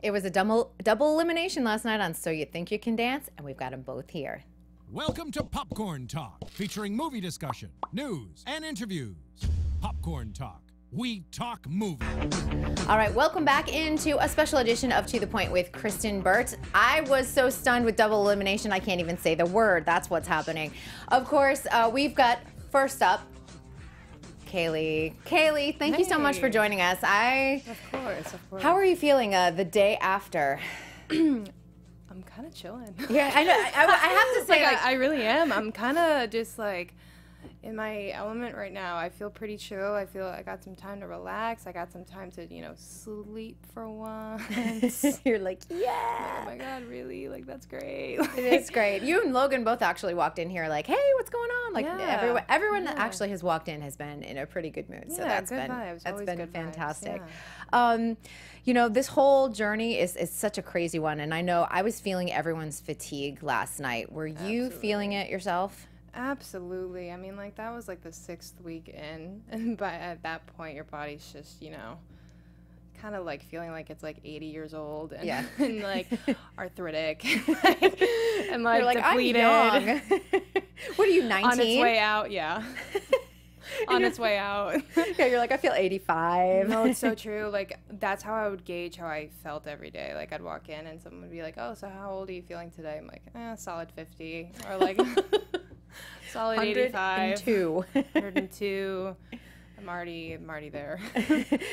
It was a double elimination last night on So You Think You Can Dance, and we've got them both here. Welcome to Popcorn Talk, featuring movie discussion, news, and interviews. Popcorn Talk. We talk movies. All right, welcome back into a special edition of To The Point with Kristyn Burtt. I was so stunned with double elimination, I can't even say the word. That's what's happening. Of course, we've got, first up, Kaylee. Kaylee, thank you so much for joining us. Of course. How are you feeling the day after? I'm kind of chilling. Yeah, I know. I have to say, I really am. I'm kind of just like in my element right now. I feel pretty chill. I feel I got some time to relax. I got some time to, sleep for once. You're like, yeah. Oh my God, really? Like, that's great. It is great. You and Logan both actually walked in here like, hey, what's going on? Like, everyone that actually has walked in has been in a pretty good mood. So that's good been vibes. that's Always been good fantastic. Vibes, yeah. This whole journey is such a crazy one, and I know I was feeling everyone's fatigue last night. Were you feeling it yourself? Absolutely. I mean, like, that was like the 6th week in, and at that point, your body's just, kind of like feeling like it's like 80 years old and, and like arthritic and like, you're like depleted. I'm young. What are you, 19? On its way out, yeah. On its way out. Yeah, you're like, I feel 85. No, it's so true. Like, that's how I would gauge how I felt every day. Like, I'd walk in and someone would be like, oh, so how old are you feeling today? I'm like, solid 50. Or like, solid 85. 102. I'm already there.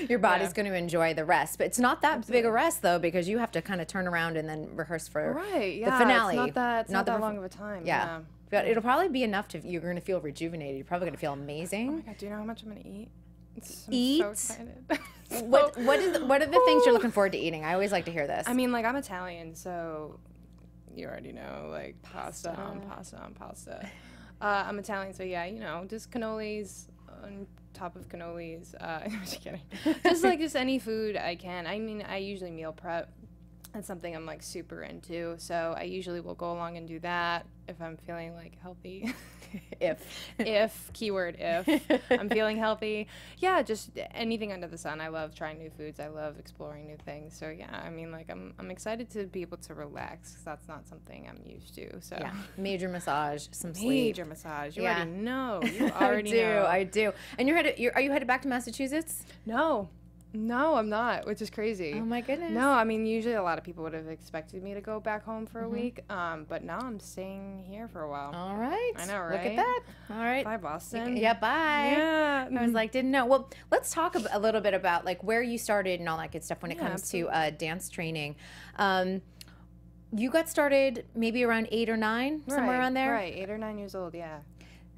Your body's going to enjoy the rest, but it's not that big a rest though, because you have to kind of turn around and then rehearse for the finale. It's not that long of a time. Yeah. But it'll probably be enough you're going to feel rejuvenated. You're probably going to feel amazing. Oh my God, do you know how much I'm going to eat? Eat? I'm so excited. What are the things you're looking forward to eating? I always like to hear this. I mean, like, I'm Italian, so you already know, like, pasta on pasta. I'm Italian, so yeah, just cannolis on top of cannolis. I'm just kidding. Just any food I can. I mean, I usually meal prep. That's something I'm like super into. So I usually will go along and do that if I'm feeling like healthy. Keyword if I'm feeling healthy. Yeah, just anything under the sun. I love trying new foods. I love exploring new things. So yeah, I mean, like, I'm excited to be able to relax, because that's not something I'm used to. So yeah, major massage, some sleep. Major massage. You already know. You already know. I do. And are you headed back to Massachusetts? No, I'm not, which is crazy. Oh my goodness. No, I mean, usually a lot of people would have expected me to go back home for a week, but now I'm staying here for a while. All right. I know, right? Look at that. All right. Bye, Boston. Yeah, bye. Yeah. I was like, didn't know. Well, let's talk a little bit about like where you started and all that good stuff when it comes to dance training. You got started maybe around 8 or 9, somewhere around there? Right, 8 or 9 years old, yeah.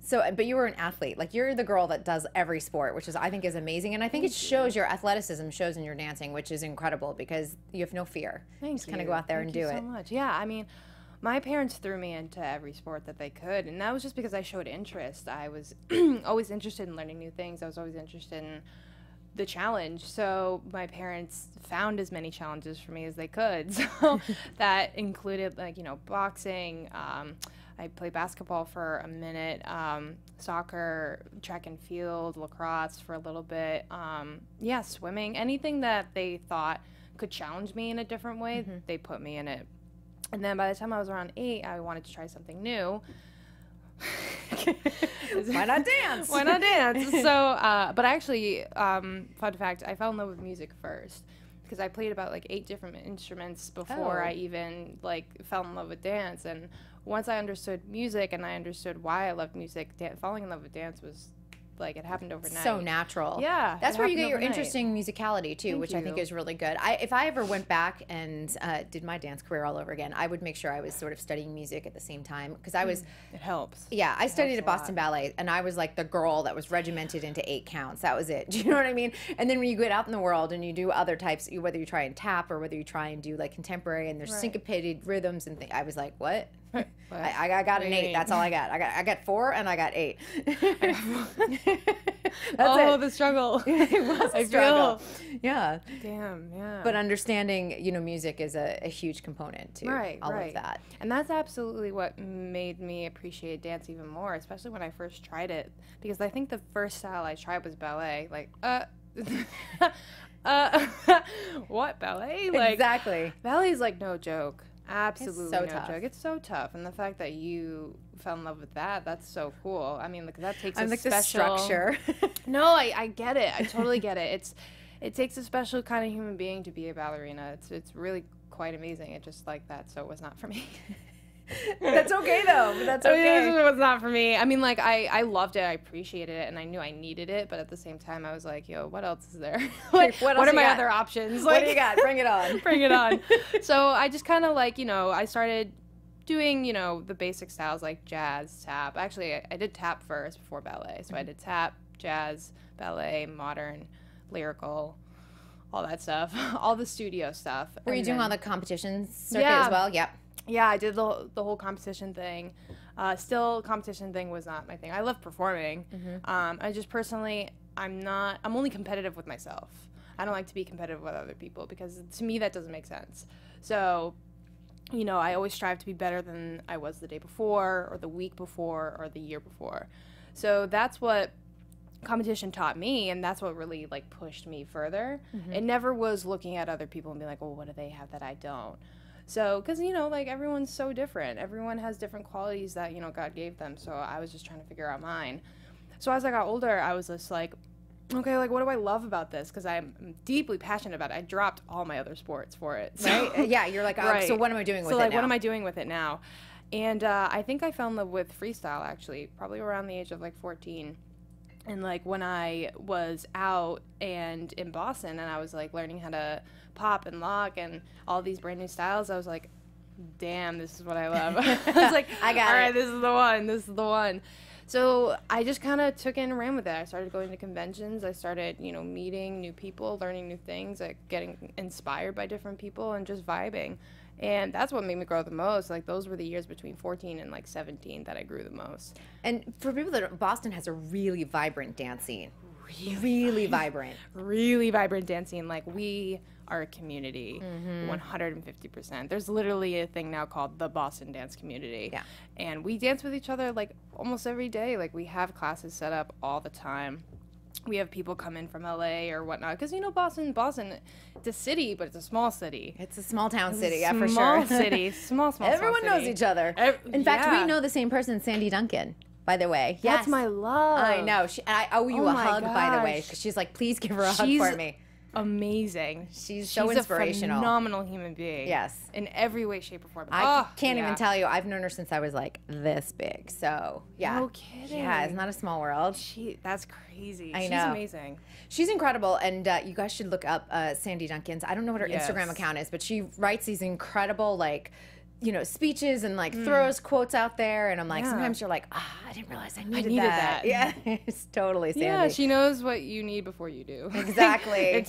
So, but you were an athlete. Like, you're the girl that does every sport, which I think is amazing. And I think it shows your athleticism shows in your dancing, which is incredible because you have no fear. Just kind of go out there and do it. Thank you so much. Yeah, I mean, my parents threw me into every sport that they could, and that was just because I showed interest. I was always interested in learning new things. I was always interested in the challenge. So my parents found as many challenges for me as they could. So that included, like, boxing, I played basketball for a minute, soccer, track and field, lacrosse for a little bit. Swimming, anything that they thought could challenge me in a different way, they put me in it. And then by the time I was around 8, I wanted to try something new. Why not dance? Why not dance? So, but actually, fun fact, I fell in love with music first, because I played about like 8 different instruments before I even like fell in love with dance. And once I understood music and I understood why I loved music, falling in love with dance was like, it happened overnight. So natural. Yeah. That's where you get your interesting musicality too, which I think is really good. If I ever went back and did my dance career all over again, I would make sure I was sort of studying music at the same time, because I was. It helps. Yeah, I studied at Boston Ballet, and I was like the girl that was regimented into 8 counts. That was it. Do you know what I mean? And then when you get out in the world and you do other types, whether you try and tap or whether you try and do like contemporary, and there's syncopated rhythms and things, I was like, what? I got an 8. That's all I got. I got 4 and I got 8. That's it. The struggle. It was a struggle. Yeah. Damn, yeah. But understanding, music is a huge component to all of that. And that's absolutely what made me appreciate dance even more, especially when I first tried it. Because I think the first style I tried was ballet. Like, What, ballet? Like, exactly. ballet is like no joke. Absolutely so no tough. joke. It's so tough, and the fact that you fell in love with that's so cool. I mean, like that takes I'm a like special the structure. No, I get it. I totally get it. It takes a special kind of human being to be a ballerina. It's really quite amazing. It just like that, so it was not for me. That's okay though. That's okay. It was not for me. I mean, like I loved it. I appreciated it, and I knew I needed it. But at the same time, I was like, yo, what else is there? What are my other options? What do you got? Bring it on. Bring it on. So I just kind of like, I started doing, the basic styles like jazz, tap. Actually, I did tap first before ballet. So I did tap, jazz, ballet, modern, lyrical, all that stuff, all the studio stuff. Were you doing all the competition circuit as well? Yep. Yeah, I did the whole competition thing. Still, competition thing was not my thing. I love performing. I just personally, I'm only competitive with myself. I don't like to be competitive with other people because to me that doesn't make sense. So, I always strive to be better than I was the day before or the week before or the year before. So that's what competition taught me, and that's what really like pushed me further. It never was looking at other people and being like, oh, what do they have that I don't? So, because, like, everyone's so different. Everyone has different qualities that, God gave them. So I was just trying to figure out mine. So as I got older, I was just like, okay, like, what do I love about this? Because I'm deeply passionate about it. I dropped all my other sports for it. So, Right? Yeah, you're like, oh, so what am I doing with it now? So, like, what am I doing with it now? And I think I fell in love with freestyle, actually, probably around the age of, like, 14. And, like, when I was out and in Boston and I was, like, learning how to pop and lock and all these brand new styles, I was like, damn, this is what I love. I was like, I got all it. right, this is the one. This is the one. So I just kind of took it and ran with it. I started going to conventions. I started, meeting new people, learning new things, like getting inspired by different people and just vibing. And that's what made me grow the most. Like, those were the years between 14 and, like, 17 that I grew the most. And for people that Boston has a really vibrant dance scene. Really vibrant. Really vibrant dance scene. Like, we are a community, 150%. There's literally a thing now called the Boston dance community. Yeah. And we dance with each other, like, almost every day. Like, we have classes set up all the time. We have people come in from LA or whatnot. Because, Boston, it's a city, but it's a small city. It's a small town city, yeah, for sure. Small city. Small Everyone city. knows each other. In fact, we know the same person, Sandy Duncan, by the way. That's Yes. my love. I know. I owe you Oh a my hug, by the way, gosh. because she's like, please give her a hug She's for me. Amazing. She's so inspirational. A phenomenal human being. Yes. In every way, shape, or form. I can't even tell you. I've known her since I was like this big. So yeah. No kidding. Yeah, isn't that a small world? That's crazy. I She's know. amazing. She's incredible, and you guys should look up Sandy Duncan's. I don't know what her Yes. Instagram account is, but she writes these incredible speeches and throws quotes out there, and I'm like, Yeah. sometimes you're like, I didn't realize I needed needed that. that. Yeah, it's totally Sandy. Yeah, she knows what you need before you do. Exactly.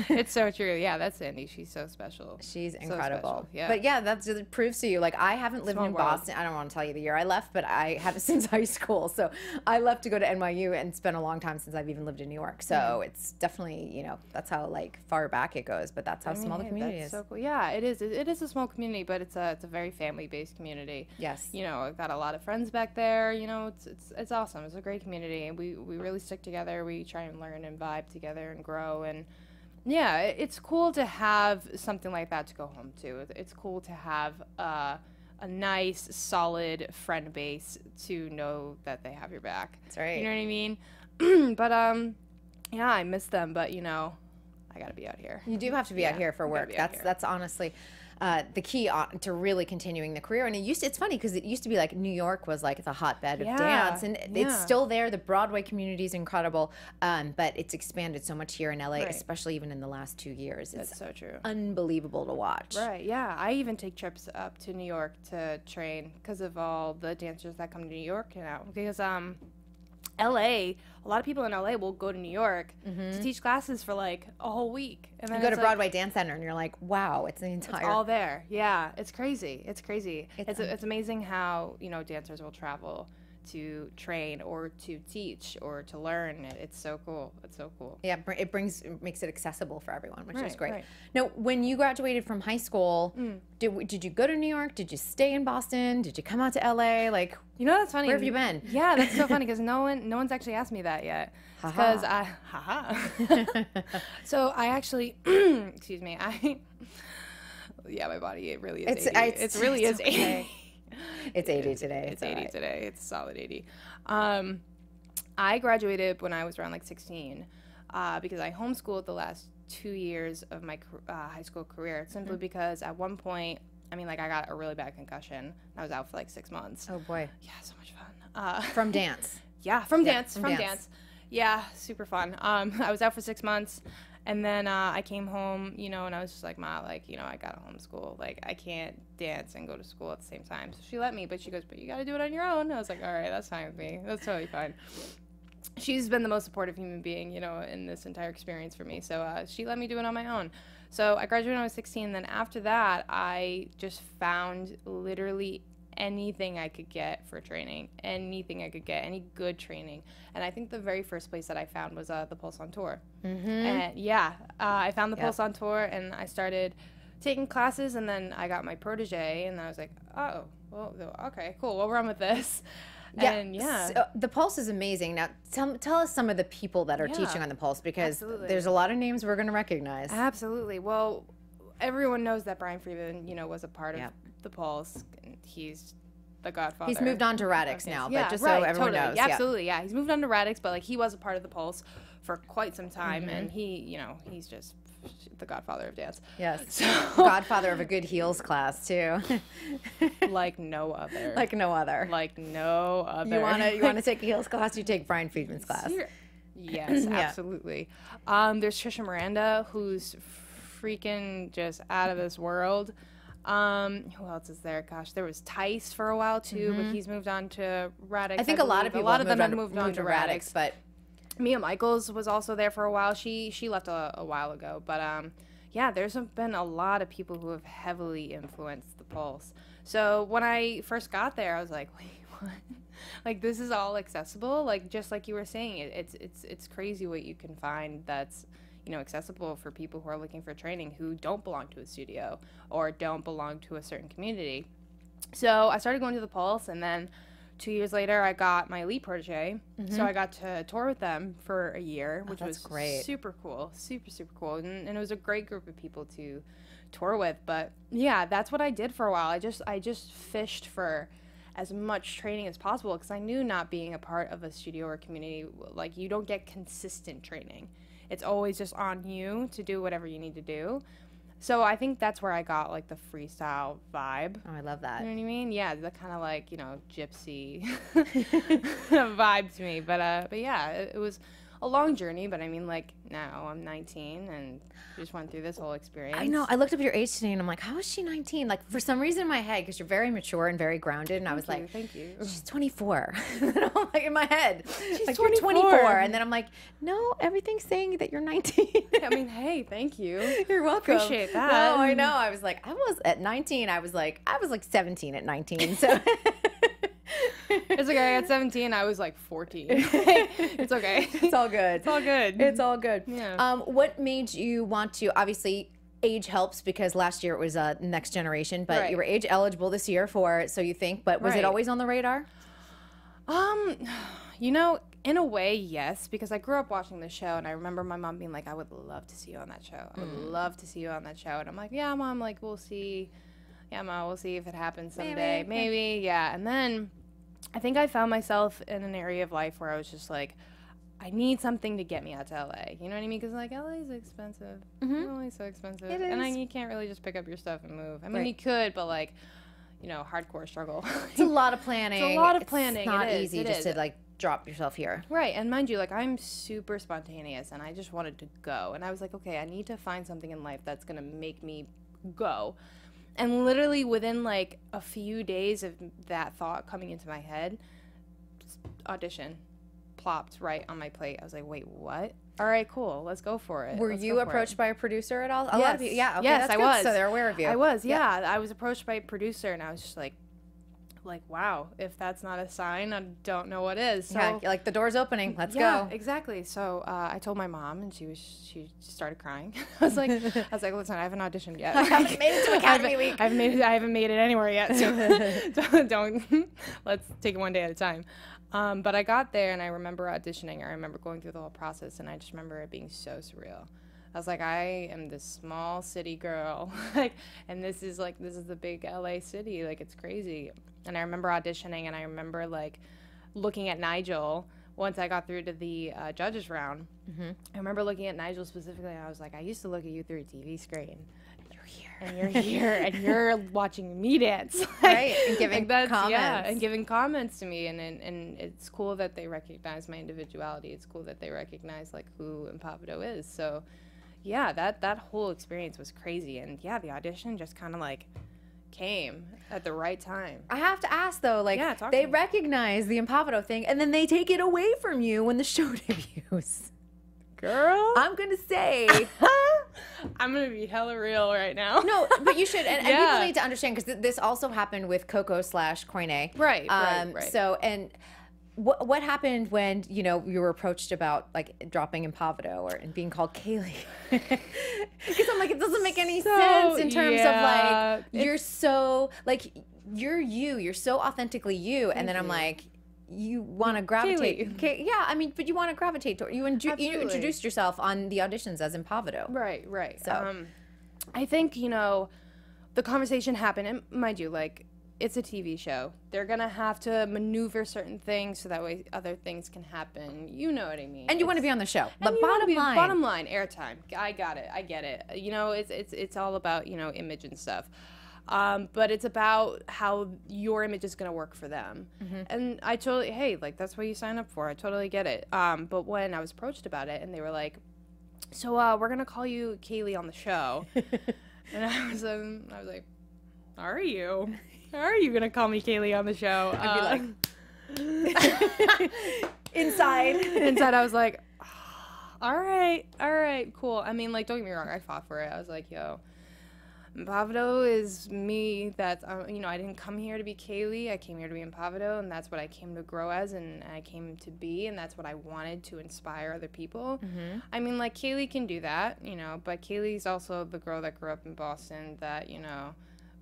It's so true. Yeah, that's Sandy. She's so special. She's So incredible. special. Yeah. But yeah, that just proves to you, like, I haven't lived Small in world. Boston. I don't want to tell you the year I left, but I have since high school. So I left to go to NYU, and it's been a long time since I've even lived in New York. So it's definitely, that's how far back it goes, but that's how small the community that's is. so cool. Yeah, it is. It is a small community, but it's a very family-based community. Yes. I've got a lot of friends back there. It's awesome. It's a great community, and we really stick together. We try and learn and vibe together and grow. And yeah, it's cool to have something like that to go home to. It's cool to have a nice, solid friend base to know that they have your back. That's right. You know what I mean? But yeah, I miss them. But I gotta be out here. You do have to be out here for you gotta work. be out here. That's honestly the key to really continuing the career. And it's funny because it used to be like New York was like the hotbed of dance, and it's still there. The Broadway community is incredible, but it's expanded so much here in LA, especially even in the last 2 years. It's That's so true. unbelievable to watch. Right, yeah. I even take trips up to New York to train because of all the dancers that come to New York now. Because LA, a lot of people in LA will go to New York to teach classes for like a whole week. And then You go to it's like, Broadway Dance Center, and you're like, wow, it's the entire. it's all there. Yeah, it's crazy. It's crazy. It's amazing how, dancers will travel to train or to teach or to learn. It's so cool. It's so cool. Yeah, it makes it accessible for everyone, which is great. Right. Now, when you graduated from high school, did you go to New York? Did you stay in Boston? Did you come out to LA? Like, you know, that's funny. Where have you been? Yeah, that's so funny because no one's actually asked me that yet. Because so I actually, excuse me, yeah, my body, it really is 80. It really is 80. It's 80 today. It's 80 today. It's a solid 80. I graduated when I was around like 16 because I homeschooled the last 2 years of my high school career simply because at one point, I mean, like I got a really bad concussion. I was out for like 6 months. Oh boy. Yeah, so much fun. From dance. Yeah, from dance. Yeah, super fun. I was out for 6 months. And then I came home, you know, and I was just like, Ma, like, you know, I got to homeschool. Like, I can't dance and go to school at the same time. So she let me, but she goes, but you got to do it on your own. I was like, all right, that's fine with me. That's totally fine. She's been the most supportive human being, you know, in this entire experience for me. So she let me do it on my own. So I graduated when I was 16. And then after that, I just found literally anything I could get for training, anything I could get, any good training. And I think the very first place that I found was the Pulse on Tour. And I found the Pulse on Tour, and I started taking classes, and then I got my protege, and I was like, oh, well, okay, cool, we'll run with this. And so the Pulse is amazing. Now, tell us some of the people that are teaching on the Pulse, because there's a lot of names we're going to recognize. Absolutely. Well, everyone knows that Brian Freeman, you know, was a part of the Pulse. He's the godfather. He's moved on to Radix now, but just so everyone knows. Absolutely, yeah. He's moved on to Radix, but like he was a part of the Pulse for quite some time, and he, you know, he's just the godfather of dance. Yes. So, godfather of a good heels class too. Like no other. Like no other. Like no other. You wanna take a heels class? You take Brian Friedman's class. Yes, absolutely. There's Trisha Miranda, who's freaking just out of this world. Who else is there? Gosh, there was Tice for a while too, but he's moved on to Radix. I think a lot of people have moved on to Radix, but Mia Michaels was also there for a while. She left a while ago, but yeah, there's been a lot of people who have heavily influenced the Pulse. So when I first got there, I was like, wait, what? Like, this is all accessible? Like, just like you were saying, it's crazy what you can find that's, you know, accessible for people who are looking for training who don't belong to a studio or don't belong to a certain community. So I started going to the Pulse, and then 2 years later I got my elite protege. So I got to tour with them for a year, which was great. Super cool. Super cool. And it was a great group of people to tour with. But yeah, that's what I did for a while. I just fished for as much training as possible, because I knew, not being a part of a studio or community, like, you don't get consistent training. It's always just on you to do whatever you need to do. So I think that's where I got, like, the freestyle vibe. Oh, I love that. You know what I mean? Yeah, the kind of, like, you know, gypsy vibe to me. But yeah, it was a long journey. But I mean, like, now I'm 19 and just went through this whole experience. I know. I looked up your age today and I'm like, how is she 19? Like, for some reason in my head, because you're very mature and very grounded, and I was like, thank you. She's 24. And I'm like, in my head, she's like, 24. You're 24. And then I'm like, no, everything's saying that you're 19. I mean, hey, thank you. You're welcome. Appreciate that. No, I know. I was like, I was at 19. I was like 17 at 19. So it's okay. At 17, I was like 14. It's okay. It's all good. It's all good. It's all good. Yeah. What made you want to, obviously, age helps, because last year it was Next Generation, but you were age eligible this year for it, so you think, but was it always on the radar? You know, in a way, yes, because I grew up watching the show, and I remember my mom being like, I would love to see you on that show. I would love to see you on that show. And I'm like, yeah, Mom, like, we'll see. Yeah, Mom, we'll see if it happens someday. Maybe. Yeah. And then I think I found myself in an area of life where I was just like, I need something to get me out to LA. You know what I mean? Because, like, LA is expensive. LA is so expensive. It is. And you can't really just pick up your stuff and move. I mean, you could, but, like, you know, hardcore struggle. It's a lot of planning. It's a lot of planning. It's not easy just to, like, drop yourself here. Right. And mind you, like, I'm super spontaneous, and I just wanted to go. And I was like, okay, I need to find something in life that's going to make me go. And literally within, like, a few days of that thought coming into my head, Audition plopped right on my plate. I was like, wait, what? All right, cool. Let's go for it. Were you approached by a producer at all? Yes. A lot of people, yeah. Okay, yes, that's I good. was. So they're aware of you. I was, yeah. I was approached by a producer, and I was just like, like, wow, if that's not a sign, I don't know what is. So, Yeah, like the door's opening. Let's yeah, go. exactly. So I told my mom, and she started crying. I was like, listen, I haven't auditioned yet. I haven't made it to Academy Week. I haven't made it anywhere yet. So don't let's take it one day at a time. But I got there, and I remember auditioning. I remember going through the whole process, and I just remember it being so surreal. I was like, I am this small city girl, like, and this is the big LA city, like, it's crazy. And I remember auditioning, and I remember like looking at Nigel once I got through to the judges round. I remember looking at Nigel specifically, and I was like, I used to look at you through a TV screen. And you're here, and you're watching me dance, like, right? And giving like comments, yeah, and giving comments to me, and it's cool that they recognize my individuality. It's cool that they recognize like who Impavodo is. So, yeah, that whole experience was crazy, and yeah, the audition just kind of like came at the right time. I have to ask though, like, Yeah, talk they to me. recognize the Impavodo thing, and then they take it away from you when the show debuts. Girl, I'm gonna say. I'm gonna be hella real right now. No, but you should, and Yeah. people need to understand, because this also happened with Coco/Pointe. Right. So, and what happened when you were approached about like dropping Impavodo and being called Kaylee? Because I'm like, it doesn't make any sense in terms of like you're so like you're so authentically you, and then I'm like, you want to gravitate. Kaylee. Yeah, I mean, but you want to gravitate toward you. You Absolutely. introduced yourself on the auditions as Impavodo. Right. So. I think, the conversation happened, and mind you, like, it's a TV show. They're going to have to maneuver certain things so that way other things can happen. You know what I mean? And you want to be on the show. And But you wanna bottom line. bottom line, airtime. I got it. I get it. It's all about, image and stuff. But it's about how your image is going to work for them. And I totally, hey, like, that's what you sign up for. I totally get it. But when I was approached about it, and they were like, so we're going to call you Kaylee on the show. And I was like, are you? Are you going to call me Kaylee on the show? I'd be like, inside, I was like, all right, cool. I mean, like, don't get me wrong, I fought for it. I was like, yo, Impavodo is me. That's I didn't come here to be Kaylee. I came here to be Impavodo, and that's what I came to grow as, and I came to be, and that's what I wanted to inspire other people. I mean, like, Kaylee can do that, but Kaylee's also the girl that grew up in Boston that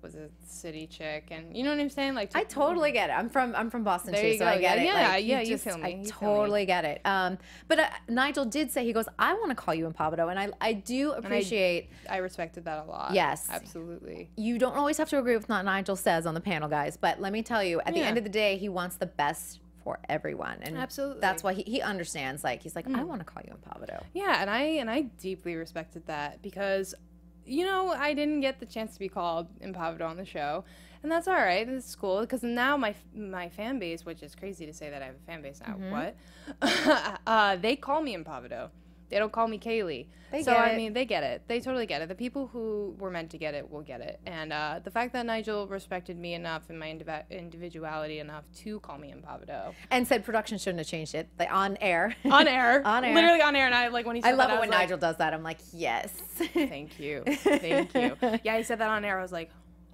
was a city chick, and you know what I'm saying? Like, I totally get it. I'm from Boston There too, you so go. I get it. Yeah, like, yeah, you just, feel me. I You feel me. totally get it. But Nigel did say, he goes, I want to call you Impavodo, and I do appreciate. I respected that a lot. Yes. Absolutely. You don't always have to agree with what Nigel says on the panel, guys. But let me tell you, at the Yeah. end of the day, he wants the best for everyone, and Absolutely. that's why he understands. Like, he's like, I want to call you Impavodo. Yeah, and I deeply respected that because, I didn't get the chance to be called Impavodo on the show, and that's all right. It's cool because now my fan base, which is crazy to say that I have a fan base now, what? They call me Impavodo. They don't call me Kaylee. They get it. They totally get it. The people who were meant to get it will get it. And the fact that Nigel respected me enough and my individuality enough to call me Impavodo. And said production shouldn't have changed it. Like, on air. On air. On air. Literally on air. And I, like, when he said I love that, it when was like, Nigel does that. I'm like, yes. Thank you. Thank you. Yeah, he said that on air. I was like,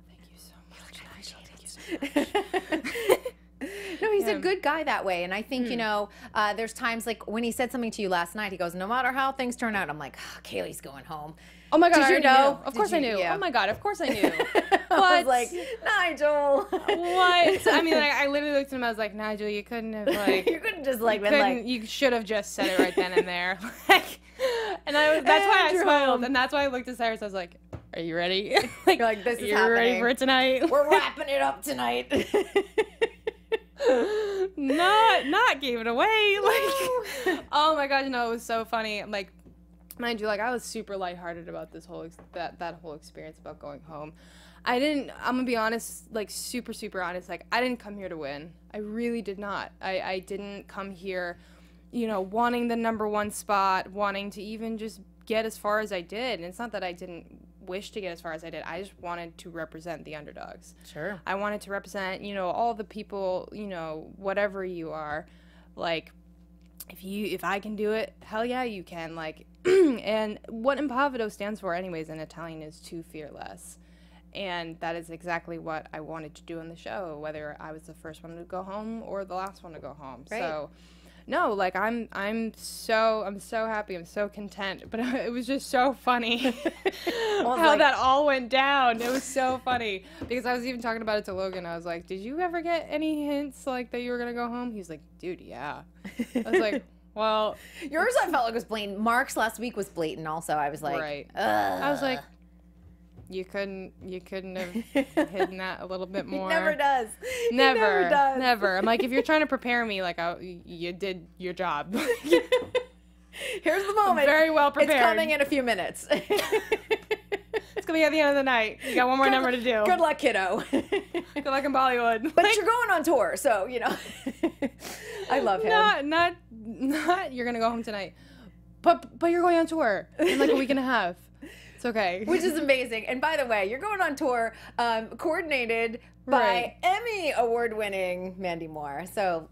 thank you so much, Nigel. Thank you so much. No, he's a good guy that way. And I think, there's times like when he said something to you last night, he goes, no matter how things turn out, I'm like, Kaylee's going home. Oh my God, Did I you already know? knew. Of course I knew. Yeah. Oh my God, of course I knew. I was like, Nigel. What? I mean, like, I literally looked at him, I was like, Nigel, you couldn't have, like... You couldn't just, like, been like... You should have just said it right then and there. Like, and that's why I smiled, and that's why I looked at Cyrus, I was like, are you ready? Like, this is You're happening. ready for tonight? We're wrapping it up tonight. Not gave it away. Like, oh my gosh, no, it was so funny. Like, mind you, like, I was super lighthearted about this whole that whole experience about going home. I'm gonna be honest, like, super honest, like, I didn't come here to win. I really did not. I didn't come here, wanting the #1 spot, wanting to even just get as far as I did. And it's not that I didn't wish to get as far as I did. I just wanted to represent the underdogs. Sure. I wanted to represent, all the people, whatever you are. Like, if I can do it, hell yeah, you can. Like, and what Impavodo stands for anyways in Italian is to fearless. And that is exactly what I wanted to do in the show, whether I was the first one to go home or the last one to go home. Right. So, no, like I'm so happy. I'm so content. But it was just so funny how that all went down. It was so funny because I was even talking about it to Logan. I was like, "Did you ever get any hints like that you were gonna go home?" He's like, "Dude, yeah." I was like, "Well, yours I felt like was blatant. Mark's last week was blatant. Also, I was like, right." Ugh. I was like, You couldn't have hidden that a little bit more. He never does. Never. He never does. Never. I'm like, if you're trying to prepare me, like, you did your job. Here's the moment. I'm very well prepared. It's coming in a few minutes. It's going to be at the end of the night. You got one more number to do. Good luck, kiddo. Good luck in Bollywood. But you're going on tour, so, you know. I love him. Not you're going to go home tonight. But you're going on tour in like a week and a half. It's okay. Which is amazing. And by the way, you're going on tour coordinated by Emmy award-winning Mandy Moore. So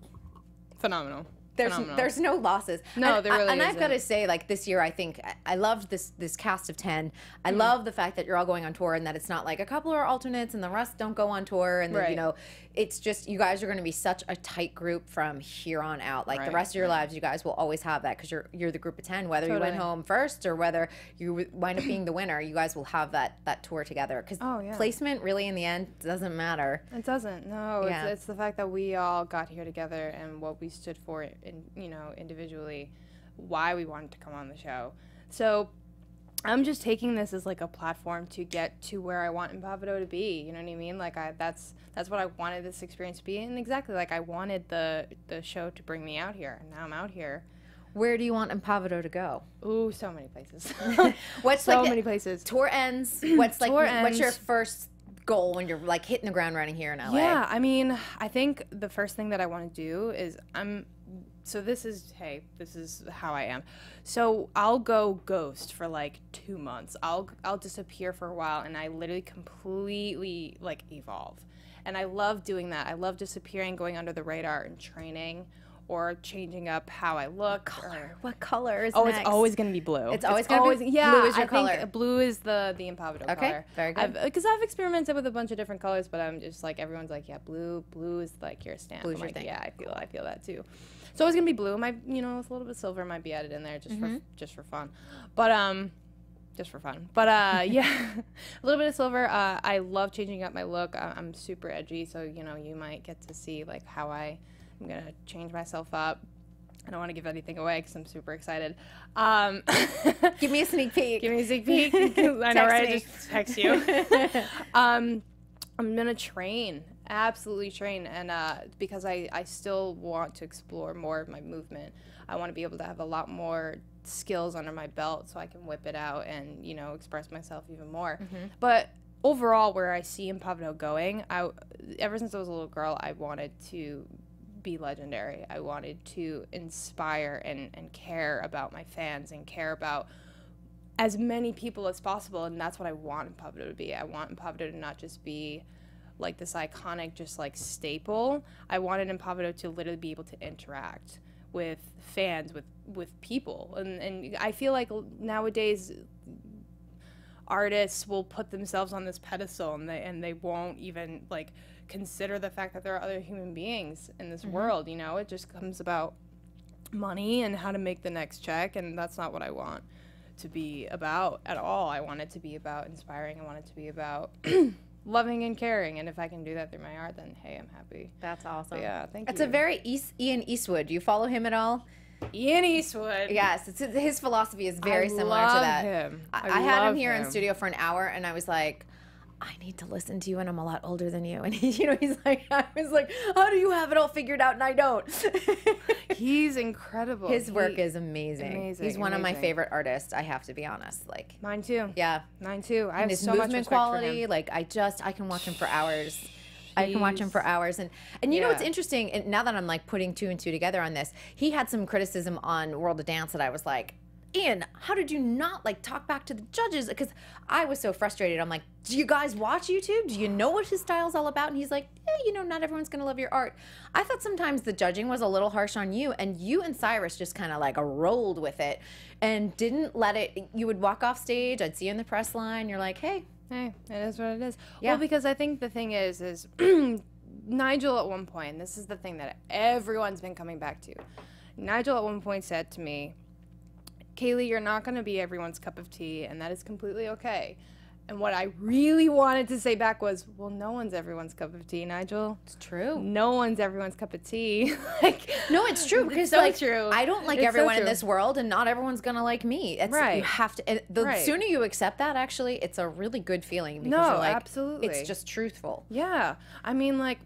phenomenal. There's no losses. No, there really isn't. And I've got to say, like, this year, I think I loved this cast of 10. I love the fact that you're all going on tour and that it's not like a couple are alternates and the rest don't go on tour. And then, you know, it's just, you guys are going to be such a tight group from here on out. Like, the rest of your lives, you guys will always have that because you're the group of 10. Whether you went home first or whether you wind up being the winner, you guys will have that tour together. Because placement, really, in the end, doesn't matter. It doesn't. No, it's the fact that we all got here together and what we stood for, you know, individually, why we wanted to come on the show. So I'm just taking this as like a platform to get to where I want Impavido to be. You know what I mean? Like that's what I wanted this experience to be, and exactly like I wanted the show to bring me out here, and now I'm out here. Where do you want Impavido to go? Ooh, so many places. What's so like many places. Tour ends. What's like? What's your first goal when you're like hitting the ground running here in LA? Yeah, I mean, I think the first thing that I want to do is So this is how I am. So I'll go ghost for like 2 months. I'll disappear for a while, and I literally completely like evolve. And I love doing that. I love disappearing, going under the radar, and training, or changing up how I look. What color is next? It's always gonna be blue. It's always gonna be blue. Is your color? Think blue is the Impavido color. Okay, very good. Because I've experimented with a bunch of different colors, but I'm just like, everyone's like, yeah, blue is like your stamp. Blue's I'm your like, thing. yeah, I feel that too. So it's gonna be blue. With a little bit of silver might be added in there just for fun. But just for fun. But yeah, a little bit of silver. I love changing up my look. I'm super edgy, so you might get to see like how I'm gonna change myself up. I don't want to give anything away because I'm super excited. Give me a sneak peek. Give me a sneak peek. I know, right? I just text you. I'm gonna train. Absolutely train, and because I still want to explore more of my movement. I want to be able to have a lot more skills under my belt so I can whip it out and express myself even more. But overall, where I see Impavido going, ever since I was a little girl, I wanted to be legendary. I wanted to inspire and care about my fans and care about as many people as possible, and that's what I want Impavido to be. I want Impavido to not just be like this iconic just like staple. I wanted Impavido to literally be able to interact with fans, with people, and I feel like nowadays artists will put themselves on this pedestal and they won't even like consider the fact that there are other human beings in this world. It just comes about money and how to make the next check, and that's not what I want to be about at all. I want it to be about inspiring. I want it to be about loving and caring, and if I can do that through my art, then hey, I'm happy. That's awesome. But yeah, thank you. It's a very Ian Eastwood. Do you follow him at all? Ian Eastwood. Yes, his philosophy is very similar to that. Him. I had him here in studio for an hour, and I was like, I need to listen to you, and I'm a lot older than you. And he's like, I was like, how do you have it all figured out and I don't? He's incredible. His work is amazing. He's one of my favorite artists. I have to be honest. Like mine too. Yeah, mine too. I have his so much movement respect quality. for him. Like I can watch him for hours. I can watch him for hours. And you know what's interesting? And now that I'm like putting two and two together on this, he had some criticism on World of Dance that I was like, Ian, how did you not like talk back to the judges? Because I was so frustrated. I'm like, do you guys watch YouTube? Do you know what his style's all about? And he's like, not everyone's gonna love your art. I thought sometimes the judging was a little harsh on you, and you and Cyrus just kind of like rolled with it and didn't let it. You would walk off stage. I'd see you in the press line. You're like, hey, Hey, it is what it is. Yeah. Well, because I think the thing is Nigel at one point, and this is the thing that everyone's been coming back to. Nigel at one point said to me, Kaylee, you're not going to be everyone's cup of tea, and that is completely okay. And what I really wanted to say back was, well, no one's everyone's cup of tea, Nigel. It's true. No one's everyone's cup of tea. Like, No, it's true because it's so like true. I don't like It's so everyone in true. this world, and not everyone's gonna like me. It's, Right. You have to. And the Right. sooner you accept that, actually, it's a really good feeling. Because No, you're like, absolutely. It's just truthful. Yeah. I mean, like,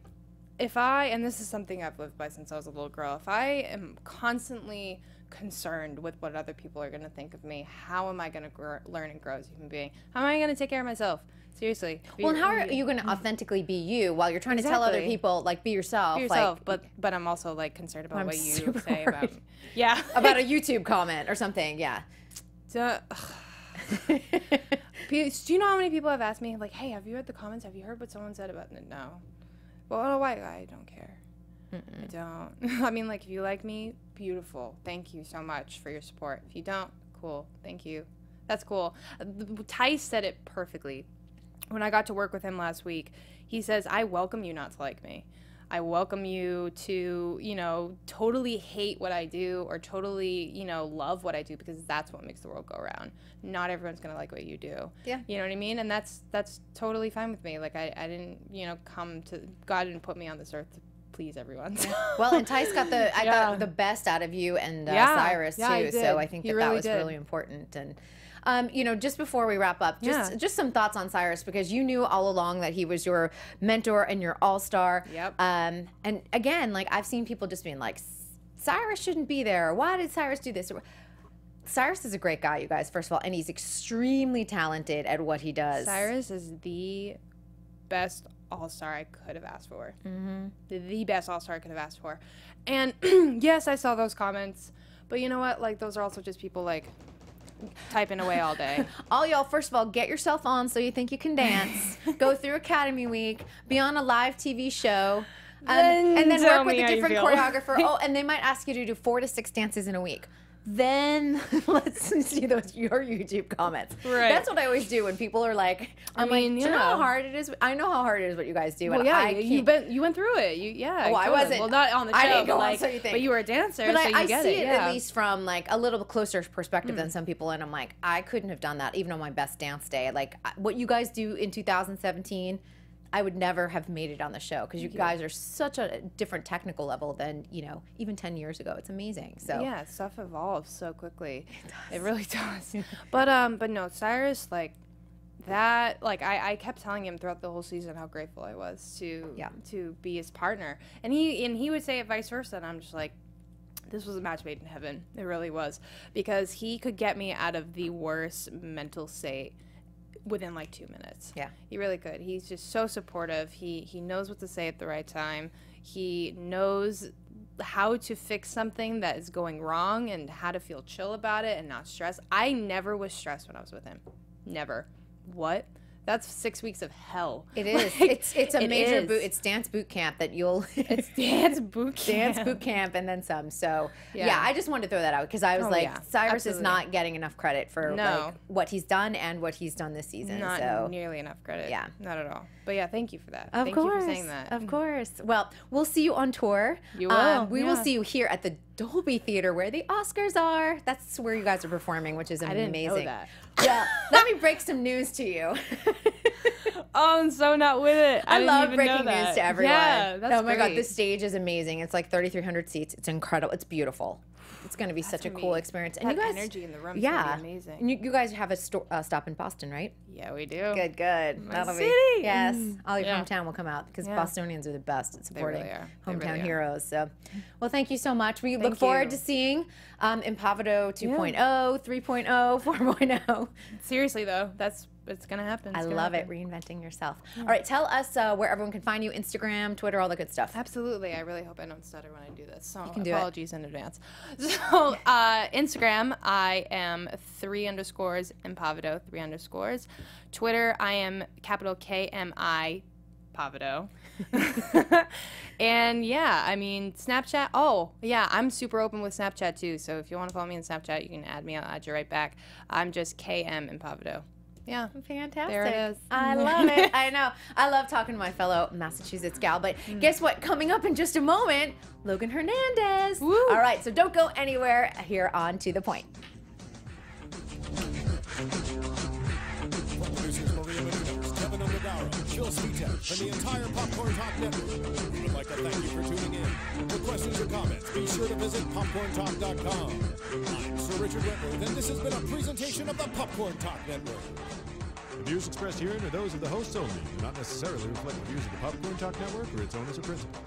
if I, and this is something I've lived by since I was a little girl, if I am constantly concerned with what other people are going to think of me, how am I going to learn and grow as a human being? How am I going to take care of myself? Seriously. Well, and how are you going to authentically be you while you're trying to tell other Exactly. people, like, be yourself? Be yourself, like, but I'm also, like, concerned about I'm what you super say worried. about me. Yeah. about a YouTube comment or something. Yeah. Do you know how many people have asked me, like, hey, have you read the comments? Have you heard what someone said about it? No. Well, why? I don't care. I don't. I mean, like, if you like me, beautiful. Thank you so much for your support. If you don't, cool. Thank you. That's cool. Tice said it perfectly. When I got to work with him last week, he says, I welcome you not to like me. I welcome you to, you know, totally hate what I do or totally, you know, love what I do, because that's what makes the world go around. Not everyone's going to like what you do. Yeah. You know what I mean? And that's totally fine with me. Like, I didn't, you know, God didn't put me on this earth to please everyone. So. Well, and Tice got I Yeah. got the best out of you and Yeah. Cyrus Yeah, he too. did. So I think He that really was did. really important. And you know, just before we wrap up, Yeah. just some thoughts on Cyrus, because you knew all along that he was your mentor and your all-star. Yep. And again, like, I've seen people just being like, Cyrus shouldn't be there. Why did Cyrus do this? Cyrus is a great guy, you guys, first of all, and he's extremely talented at what he does. Cyrus is the best all-star I could have asked for. Mm-hmm. The best all-star I could have asked for. And yes, I saw those comments, but you know what? Like, those are also just people, like, typing away all day. All y'all, first of all, get yourself on So You Think You Can Dance. Go through Academy Week. Be on a live TV show. And then tell work with me a how you different feel. choreographer. Oh, and they might ask you to do 4 to 6 dances in a week. Then let's see your YouTube comments. Right. That's what I always do when people are like, I'm mean, like, do you know how yeah. hard it is? I know how hard it is what you guys do. Well, and yeah, I you went through it. Oh, I wasn't. Well, not on the show, I didn't go but, on like, So You Think. but you were a dancer, But so you I get see it. it Yeah. at least from like a little closer perspective than some people, and I'm like, I couldn't have done that even on my best dance day. Like, what you guys do in 2017, I would never have made it on the show, because you guys are such a different technical level than, you know, even 10 years ago. It's amazing. So Yeah, stuff evolves so quickly. It really does. But no, Cyrus, like, that, like, I kept telling him throughout the whole season how grateful I was to be his partner, and he would say it vice versa, and I'm just like, this was a match made in heaven. It really was, because he could get me out of the worst mental state within like 2 minutes. Yeah. He really could. He's just so supportive. He knows what to say at the right time. He knows how to fix something that is going wrong and how to feel chill about it and not stress. I never was stressed when I was with him. Never. What? That's 6 weeks of hell. it is. Like, It's a it major is. boot. It's dance boot camp that you'll. It's dance boot camp. Dance boot camp and then some. So yeah, Yeah. I just wanted to throw that out because I was Oh, like, yeah. Cyrus is Absolutely. not getting enough credit for No. like what he's done and what he's done this season. Not so nearly enough credit. Yeah. Not at all. But yeah, thank you for that. of thank course, you for saying that. of course. Well, we'll see you on tour. You will, We will yeah. see you here at the Dolby Theater where the Oscars are. That's where you guys are performing, which is I amazing. didn't know that. Yeah. Let me break some news to you. Oh, I'm so not with it. I didn't love even breaking know that. news to everyone. Yeah, that's oh my God, great. this stage is amazing. It's like 3,300 seats. It's incredible. It's beautiful. It's going to be such a gonna cool be- experience. And that you guys, energy in the room is yeah, gonna be amazing. And you guys have a stop in Boston, right? Yeah, we do. Good, good. That'll city. be yes. All your Yeah. hometown will come out because Yeah. Bostonians are the best at supporting really are. They hometown really are. heroes. So, well, thank you so much. We look Thank forward you. to seeing Impavado 2.0, 3.0, 4.0. Seriously though, it's gonna happen. I It's gonna love it. happen. Reinventing yourself. All right, tell us where everyone can find you: Instagram, Twitter, all the good stuff. Absolutely. I really hope I don't stutter when I do this. So can do it. apologies in advance. So Instagram, I am 3_ Impavado, 3_. Twitter, I am capital KMI Pavado. And yeah, I mean, Snapchat. Oh, yeah, I'm super open with Snapchat too. So if you want to follow me on Snapchat, you can add me. I'll add you right back. I'm just KM Impavado. Yeah. Fantastic. There it is. I love it. I know. I love talking to my fellow Massachusetts gal. But guess what? Coming up in just a moment, Logan Hernandez. Woo. All right, so don't go anywhere here on To The Point. And the entire Popcorn Talk Network. We would like to thank you for tuning in. For questions or comments, be sure to visit popcorntalk.com. I'm Sir Richard Wentworth, and this has been a presentation of the Popcorn Talk Network. The views expressed herein are those of the hosts only, do not necessarily reflect the views of the Popcorn Talk Network or its owners or principals.